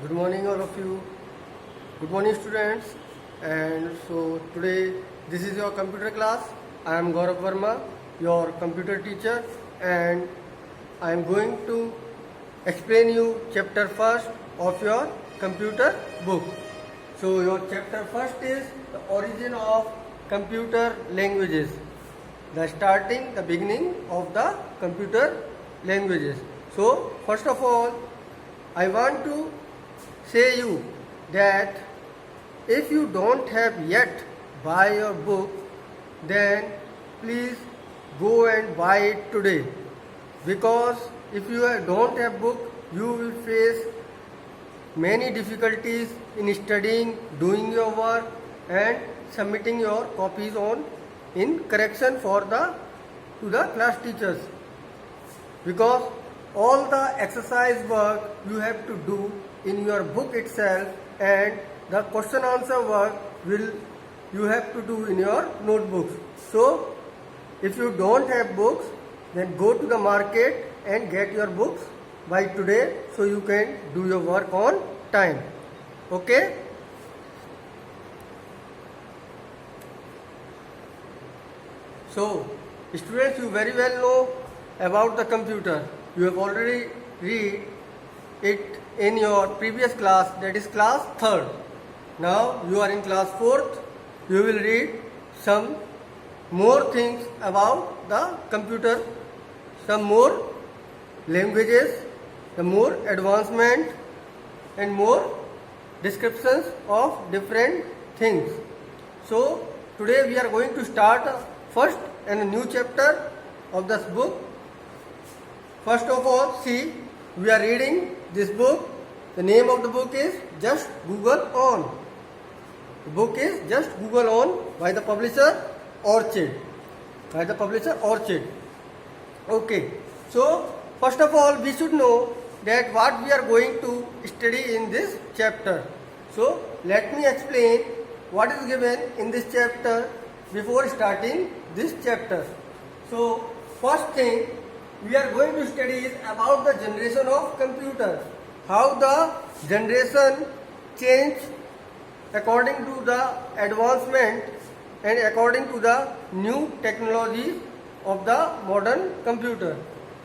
Good morning, all of you. Good morning, students. And so today, this is your computer class. I am Gaurav Verma, your computer teacher, and I am going to explain you chapter first of your computer book. So your chapter first is the origin of computer languages, the beginning of the computer languages. So first of all, I want to say you that if you don't have yet buy your book, then please go and buy it today, because if you don't have book, you will face many difficulties in studying, doing your work, and submitting your copies on in correction for the to the class teachers, because all the exercise work you have to do in your book itself, and the question answer work will you have to do in your notebooks. So if you don't have books, then go to the market and get your books by today, so you can do your work on time. Okay. So students, you very well know about the computer. You have already read it in your previous class, that is class 3rd. Now you are in class 4th. You will read some more things about the computer, some more languages, the more advancement, and more descriptions of different things. So today we are going to start first and a new chapter of this book. First of all, see, we are reading this book. The name of the book is Just Google On. The book is Just Google On by the publisher Orchid. Okay. So first of all, we should know that what we are going to study in this chapter. So let me explain what is given in this chapter before starting this chapter. So first thing we are going to study is about the generation of computer. How the generation change according to the advancement and according to the new technologies of the modern computer.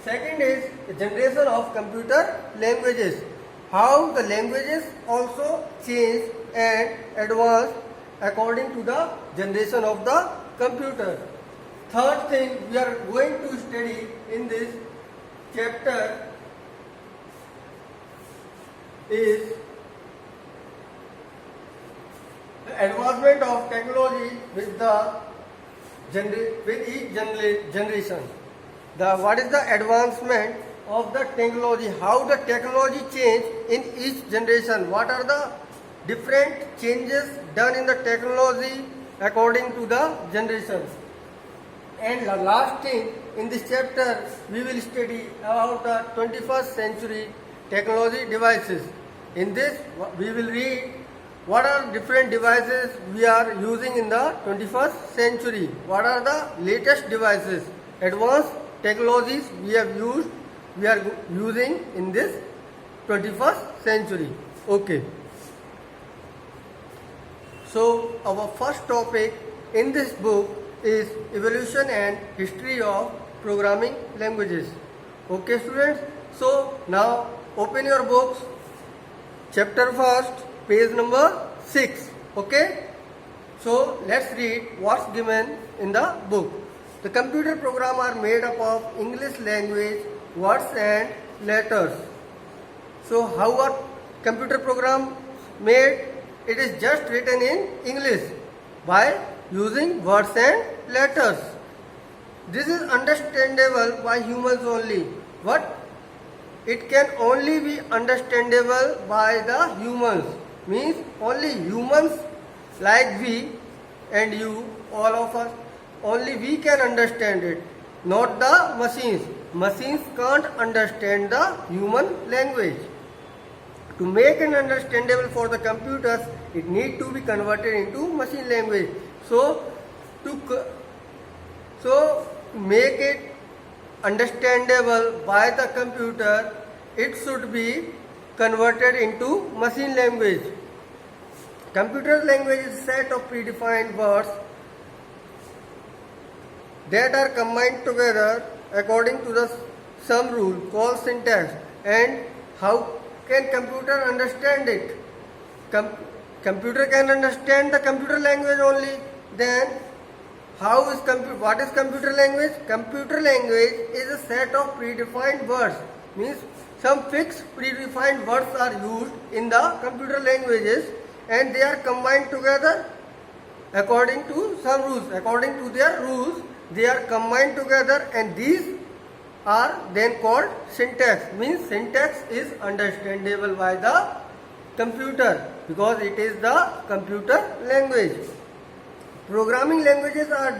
Second is the generation of computer languages. How the languages also change and advance according to the generation of the computer. Third thing we are going to study in this chapter is the advancement of technology with each generation. What is the advancement of the technology? How the technology change in each generation? What are the different changes done in the technology according to the generations? And the last thing, in this chapter, we will study about the 21st century technology devices. In this, we will read what are different devices we are using in the 21st century. What are the latest devices, advanced technologies we are using in this 21st century. Okay. So our first topic in this book is evolution and history of programming languages. Okay, students. So now open your books, chapter first, page number 6. Okay. So let's read what's given in the book. The computer program are made up of English language words and letters. So how are computer program made? It is just written in English by using words and letters. This is understandable by humans only, but it can only be understandable by the humans. Means only humans like we and you, all of us, only we can understand it, not the machines. Machines can't understand the human language. To make it understandable for the computers, it need to be converted into machine language. So to make it understandable by the computer, it should be converted into machine language. Computer language is a set of predefined words that are combined together according to the some rule called syntax. And how can computer understand it? Computer can understand the computer language only. Then what is computer language? Computer language is a set of predefined words. Means some fixed predefined words are used in the computer languages and they are combined together according to some rules. According to their rules, they are combined together and these are then called syntax. Means syntax is understandable by the computer because it is the computer language. Programming languages are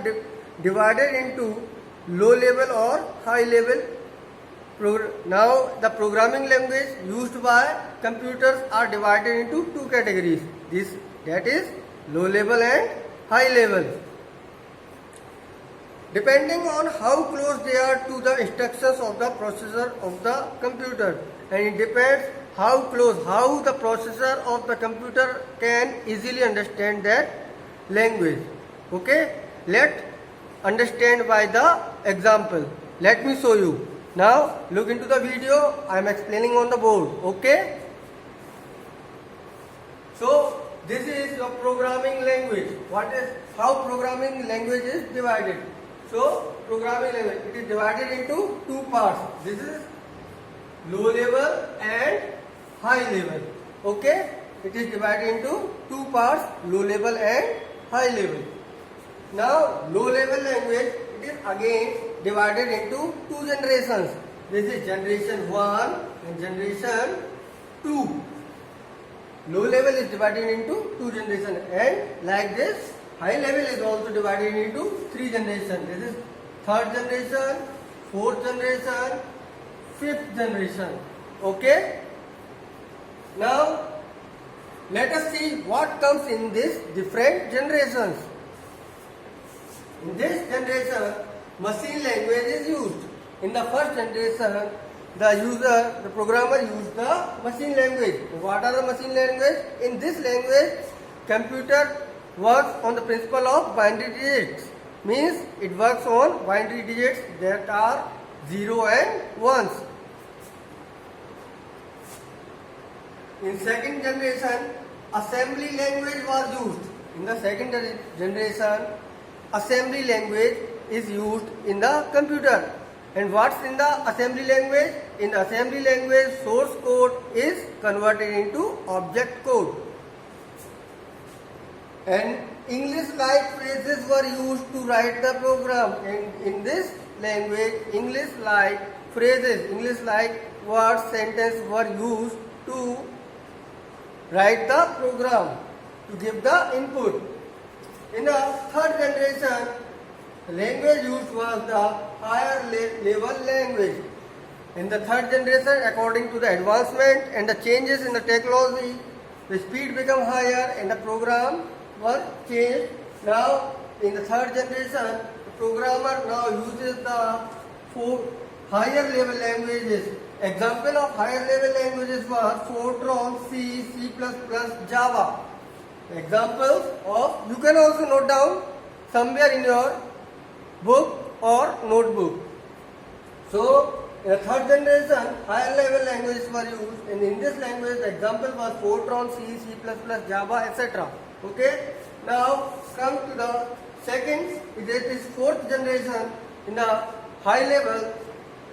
divided into low level or high level. Now the programming language used by computers are divided into two categories. That is low level and high level. Depending on how close they are to the instructions of the processor of the computer, and it depends how the processor of the computer can easily understand that language. Okay, let's understand by the example. Let me show you. Now look into the video. I am explaining on the board. Okay. So this is your programming language. How programming language is divided? So programming language, it is divided into two parts. This is low level and high level. Okay, it is divided into two parts, low level and high level. Now low level language, it is again divided into two generations. This is generation 1 and generation 2. Low level is divided into two generations, and like this high level is also divided into three generations. This is third generation, fourth generation, fifth generation. Okay. Now let us see what comes in these different generations. In this generation, machine language is used. In the first generation, the programmer used the machine language. What are the machine language? In this language, computer works on the principle of binary digits. Means it works on binary digits that are 0 and 1s. In second generation, assembly language was used. In the second generation, assembly language is used in the computer. And what's in the assembly language? In the assembly language, source code is converted into object code. And English-like phrases were used to write the program. And in this language, English-like phrases, English-like words, sentences were used to write the program, to give the input. In the third generation, the language used was the higher level language. In the third generation, according to the advancement and the changes in the technology, the speed became higher and the program was changed. Now, in the third generation, the programmer now uses the four higher level languages. Example of higher level languages were Fortran, C, C++, Java. Examples of, you can also note down somewhere in your book or notebook. So, in the third generation, higher level languages were used, and in this language, the example was Fortran, C, C++, Java, etc. Okay. Now, come to the second, it is fourth generation. In the high level,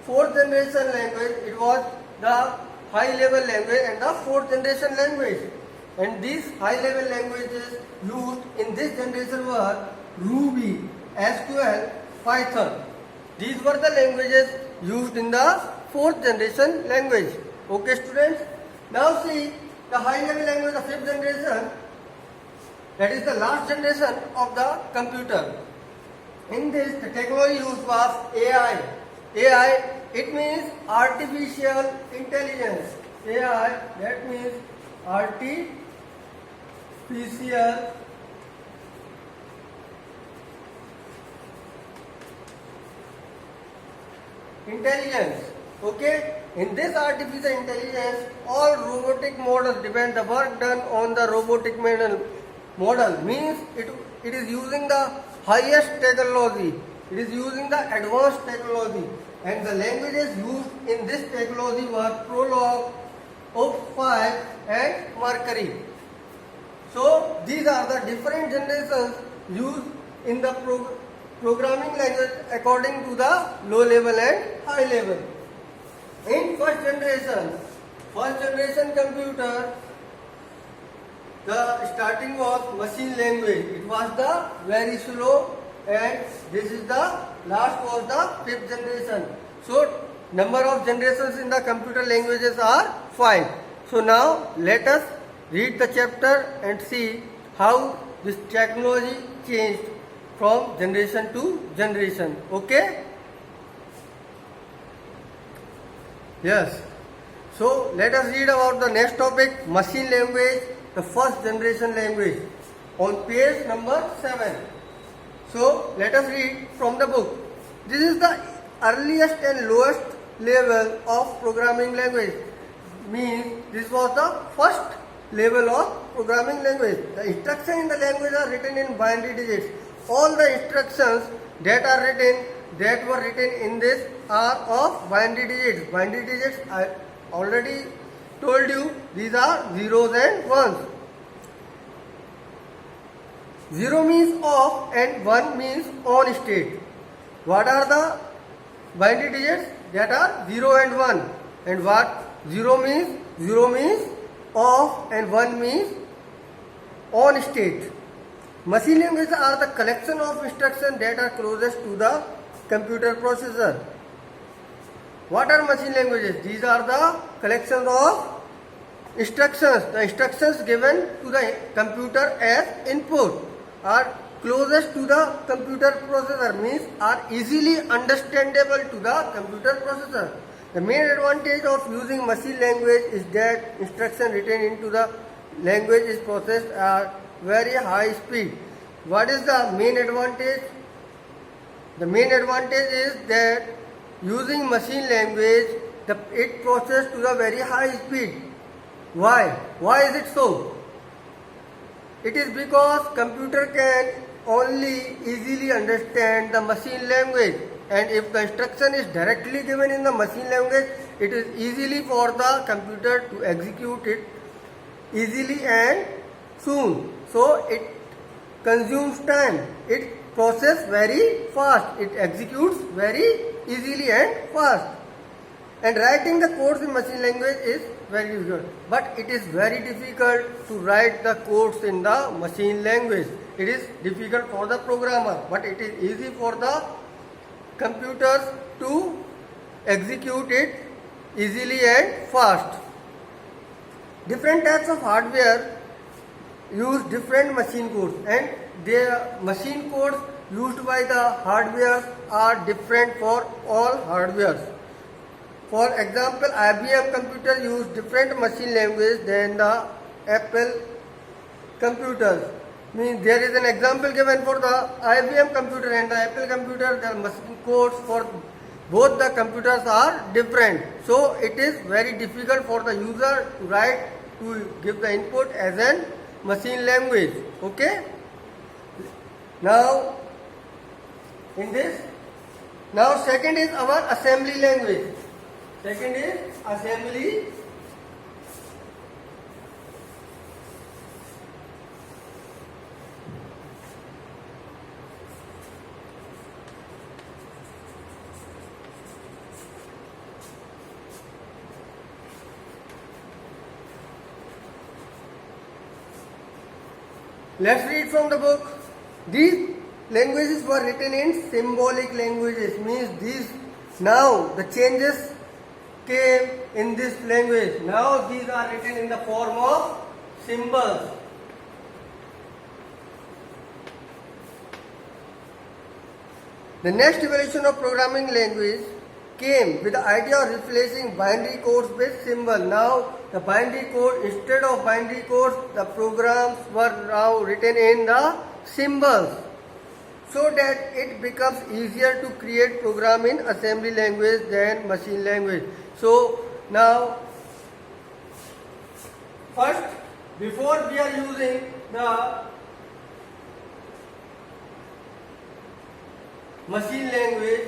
fourth generation language, it was the high level language and the fourth generation language. And these high level languages used in this generation were Ruby, SQL, Python. These were the languages used in the fourth generation language. Okay, students. Now see the high level language, the fifth generation. That is the last generation of the computer. In this, the technology used was AI. AI, it means artificial intelligence. AI, that means artificial intelligence. Okay. in this artificial intelligence, all robotic models depend the work done on the robotic model means it is using the highest technology. It is using the advanced technology, and the languages used in this technology were Prolog, OP5 and Mercury. So these are the different generations used in the programming language according to the low level and high level. In first generation computer, the starting was machine language. It was the very slow, and this is the last was the fifth generation. So number of generations in the computer languages are 5. So now let us read the chapter and see how this technology changed from generation to generation. Okay? Yes. So let us read about the next topic, machine language, the first generation language, on page number 7. So let us read from the book. This is the earliest and lowest level of programming language. Means this was the first level of programming language. The instructions in the language are written in binary digits. All the instructions that were written in this are of binary digits. Binary digits, I already told you, these are zeros and ones. 0 means off and 1 means on state. What are the binary digits? That are 0 and 1. And what 0 means? 0 means off and 1 means on state. Machine languages are the collection of instructions that are closest to the computer processor. What are machine languages? These are the collection of instructions. The instructions given to the computer as input are closest to the computer processor, means are easily understandable to the computer processor. The main advantage of using machine language is that instruction written into the language is processed at very high speed. What is the main advantage? The main advantage is that using machine language, it processes to the very high speed. Why? Why is it so? It is because computer can only easily understand the machine language, and if the instruction is directly given in the machine language, it is easily for the computer to execute it easily and soon. So it consumes time. It processes very fast. It executes very easily and fast. And writing the codes in machine language is very difficult. But it is very difficult to write the codes in the machine language. It is difficult for the programmer, but it is easy for the computers to execute it easily and fast. Different types of hardware use different machine codes, and their machine codes used by the hardware are different for all hardwares. For example, IBM computer use different machine language than the Apple computers. Means there is an example given for the IBM computer and the Apple computer. The machine codes for both the computers are different. So it is very difficult for the user to write, to give the input as an machine language. Okay. Now in this, now second is our assembly language. Second is assembly. Let's read from the book. These languages were written in symbolic languages, means these, now the changes came in this language. Now these are written in the form of symbols. The next evolution of programming language came with the idea of replacing binary codes with symbol. Now the binary code, instead of binary codes, the programs were now written in the symbols. so that it becomes easier to create program in assembly language than machine language. So now first, before we are using the machine language,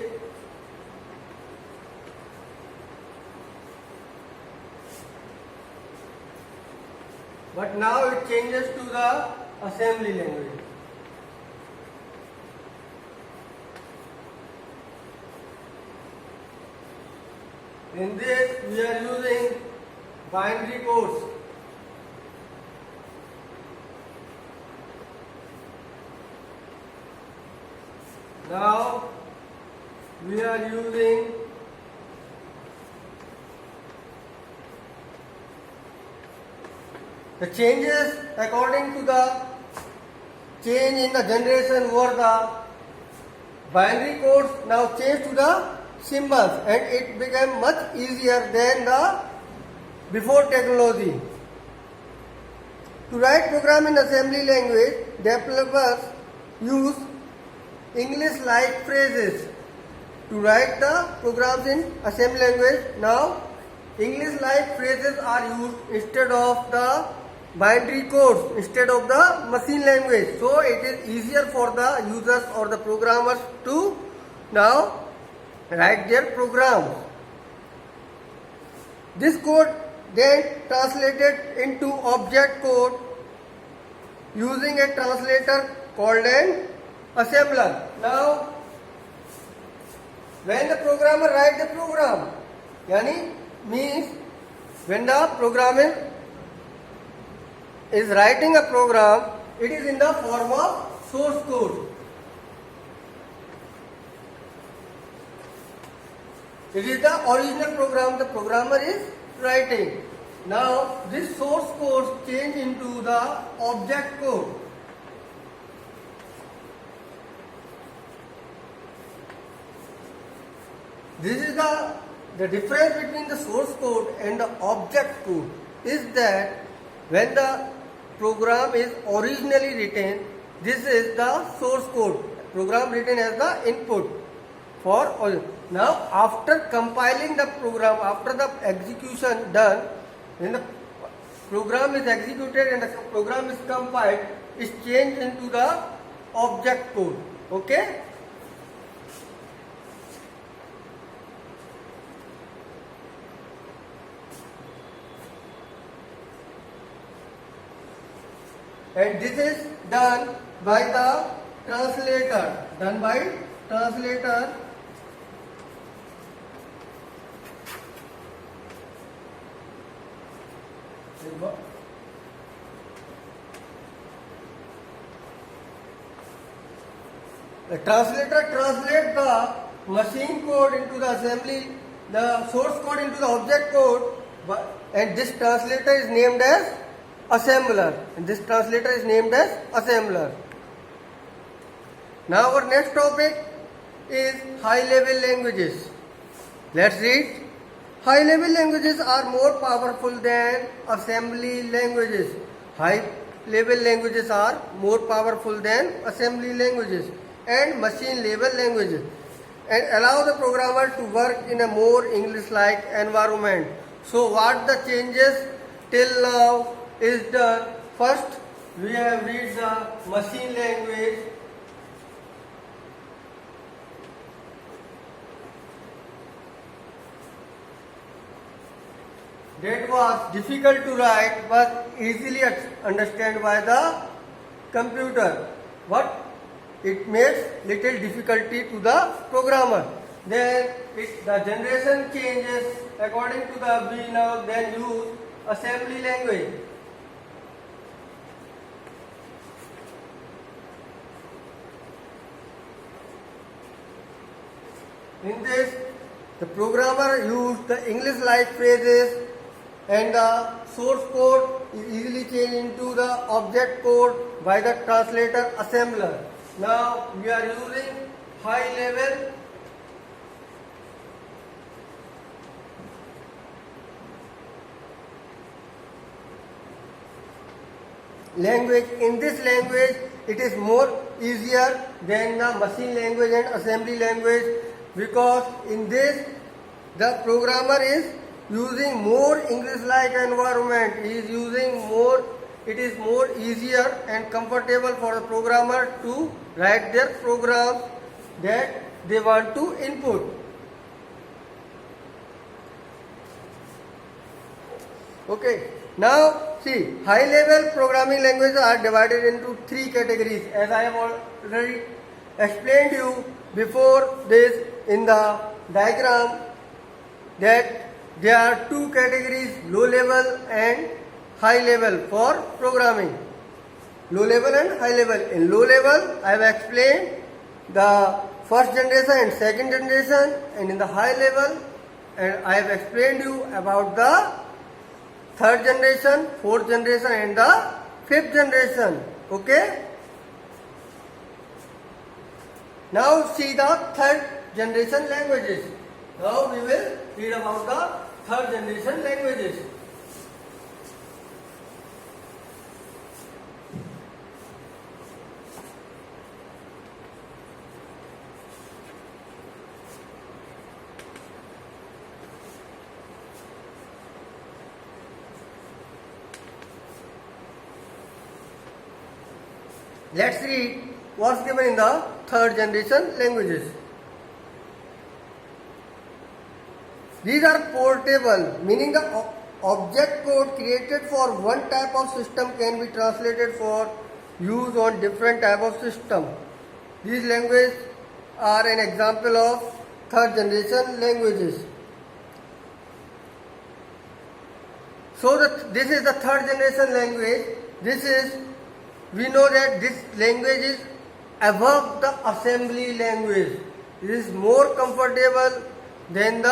but now it changes to the assembly language. In this we are using binary codes. Now we are using the changes according to the change in the generation were the binary codes now changed to the symbols, and it became much easier than the before technology. To write program in assembly language, developers use English-like phrases to write the programs in assembly language. Now, English-like phrases are used instead of the binary codes, instead of the machine language. So, it is easier for the users or the programmers to now write their programs. This code then translated into object code using a translator called an assembler. Now, when the programmer writes the program, yani means when the programmer is writing a program, it is in the form of source code. It is the original program the programmer is writing. Now, this source code change into the object code. This is the difference between the source code and the object code is that when the program is originally written, this is the source code, program written as the input for all. Now after compiling the program, after the execution done, when the program is executed and the program is compiled, is changed into the object code. Okay? And this is done by the translator, The translator translates the machine code into the assembly, the source code into the object code, and this translator is named as assembler. Now our next topic is high-level languages. Let's read. High-level languages are more powerful than assembly languages. High-level languages are more powerful than assembly languages and machine-level languages, and allow the programmer to work in a more English-like environment. So what the changes till now is done. First, we have read the machine language. That was difficult to write but easily understand by the computer. But it makes little difficulty to the programmer. Then the generation changes according to the we now then use assembly language. In this, the programmer used the English-like phrases and the source code is easily changed into the object code by the translator assembler. Now we are using high-level language. In this language, it is more easier than the machine language and assembly language, because in this the programmer is using more English-like environment. He is using more. It is more easier and comfortable for the programmer to write their programs that they want to input. Okay. Now see, high-level programming languages are divided into three categories, as I have already explained you before this in the diagram, that there are two categories, low level and high level for programming. Low level and high level. In low level, I have explained the first generation and second generation, and in the high level, and I have explained you about the third generation, fourth generation and the fifth generation. Okay? Now see the third generation languages. Now we will read about the third generation languages. Let's read what's given in the third generation languages. These are portable, meaning the object code created for one type of system can be translated for use on different type of system. These languages are an example of third generation languages. So this is the third generation language. We know that this language is above the assembly language. It is more comfortable than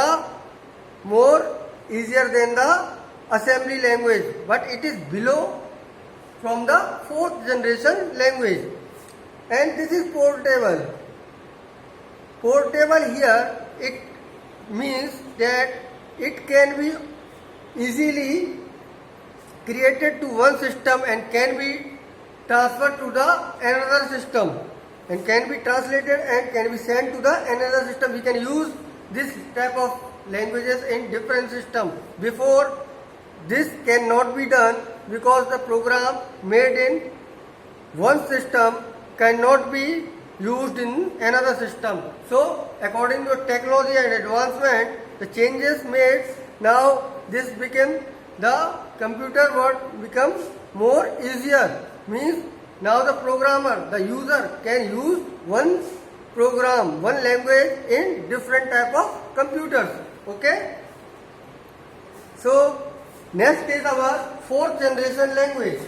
easier than the assembly language, but it is below from the fourth generation language. And this is portable. Portable here, it means that it can be easily created to one system and can be transferred to the another system, and can be translated and can be sent to the another system. We can use this type of languages in different systems. Before, this cannot be done because the program made in one system cannot be used in another system. So according to technology and advancement, the changes made, now this became, the computer world becomes more easier. Means now the programmer, the user can use one program, one language in different type of computers. Okay? So next is our fourth generation language.